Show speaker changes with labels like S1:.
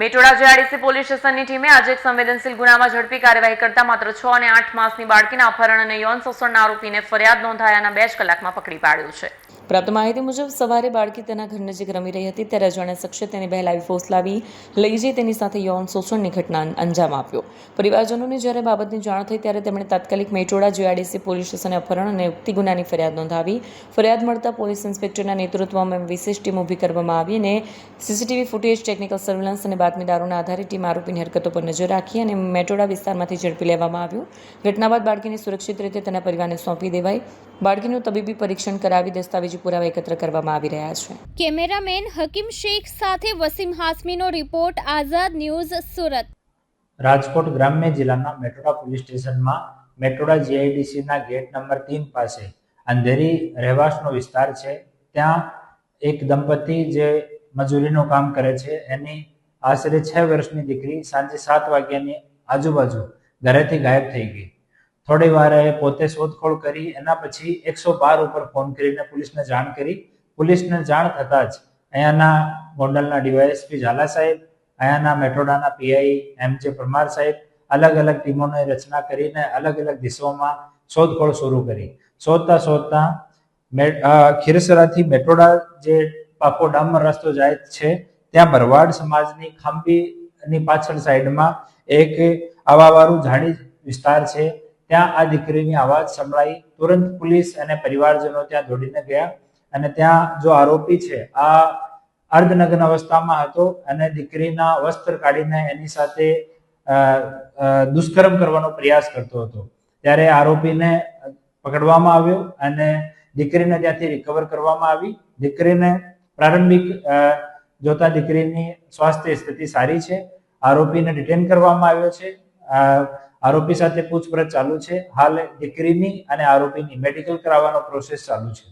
S1: Metoda જેઆરડીસી police સ્ટેશનની ટીમે આજે એક સંવેદનશીલ ગુનામાં ઝડપી કાર્યવાહી કરતા માત્ર 6 અને 8 માસની બાળકીના અપહરણ અને યૌન શોષણના આરોપીને ફરિયાદ નોંધાયાના 2 જ કલાકમાં પકડી પાડ્યો છે। પ્રાપ્ત માહિતી મુજબ સવારે બાળકી તેના ઘર નજીક રમી રહી હતી ત્યારે અજાણ્યા શખ્સે તેની બહેલાવી ફોસલાવી લઈ જઈ તેની સાથે યૌન શોષણની ઘટના અંજામ આપ્યો। પરિવારજનોને જ્યારે બાબતની જાણ થઈ ત્યારે તેમણે તાત્કાલિક મેટોડા જેઆરડીસી પોલીસ સ્ટેશને અપહરણ અને યુક્તિ ગુનાની ફરિયાદ નોંધાવી। ફરિયાદ મળતા પોલીસ ઇન્સ્પેક્ટરના નેતૃત્વમાં વિશેષ ટીમ ઊભી કરવામાં આવી અને સીસીટીવી ફૂટેજ, ટેકનિકલ સર્વેલન્સ અને બાતમીદારોના આધારે ટીમ આરોપીની હરકતો પર નજર રાખી અને મેટોડા વિસ્તારમાંથી ઝડપી લેવામાં આવ્યું। ઘટના બાદ બાળકીને સુરક્ષિત રીતે તેના પરિવારને સોંપી દેવાઈ। બાળકીનું તબીબી પરીક્ષણ કરાવી દસ્તાવેજી પુરાવા એકત્ર કરવામાં આવી રહ્યા છે।
S2: કેમેરામેન હકીમ શેખ સાથે વસીમ હાસમીનો રિપોર્ટ, આઝાદ ન્યૂઝ, સુરત।
S3: રાજકોટ ગ્રામ્ય જિલ્લાના મેટોડા પોલીસ સ્ટેશનમાં મેટોડા જીઆઈડીસીના ગેટ નંબર 3 પાસે અંધેરી રહેવાસનો વિસ્તાર છે। ત્યાં એક દંપતી જે મજૂરીનું કામ કરે છે એની આશરે 6 વર્ષની દીકરી સાંજે 7 વાગ્યાની આજુબાજુ ઘરેથી ગાયબ થઈ ગઈ। થોડી વાર પોતે શોધખોળ કરી એના પછી 112 ઉપર ફોન કરીને પોલીસને જાણ કરી। પોલીસને જાણ થતાં જ અહીંયાના ગોંડલના ડીવાયએસપી ઝાલા સાહેબ, અહીંયાના મેટોડાના પીઆઈ એમ.જે. પરમાર સાહેબ અલગ અલગ ટીમોની રચના કરીને અલગ અલગ દિશાઓમાં શોધખોળ શરૂ કરી। શોધતા ખીરસરાથી મેટોડા જે પાકો ડામર રસ્તો જાય છે ત્યાં ભરવાડ સમાજની ખાંભીની પાછળ સાઈડમાં એક આવાવાળું ઝાડી વિસ્તાર છે। ત્યાં આ દીકરીની અવાજ સંભળાઈ। તુરંત પોલીસ અને પરિવારજનો ત્યાં દોડીને ગયા અને ત્યાં જો આરોપી છે આ અર્ધનગ્ન અવસ્થામાં હતો અને દીકરીના વસ્ત્ર કાઢીને એની સાથે દુષ્કર્મ કરવાનો પ્રયાસ કરતો હતો। ત્યારે આરોપીને પકડવામાં આવ્યો અને દીકરીને ત્યાંથી રિકવર કરવામાં આવી। દીકરીને પ્રારંભિક જોતા દીકરીની સ્વાસ્થ્ય સ્થિતિ સારી છે। આરોપીને ડિટેન કરવામાં આવ્યો છે। આરોપી સાથે પૂછપરછ ચાલુ છે। હાલ દીકરીની અને આરોપીની મેડિકલ કરાવવાનો પ્રોસેસ ચાલુ છે।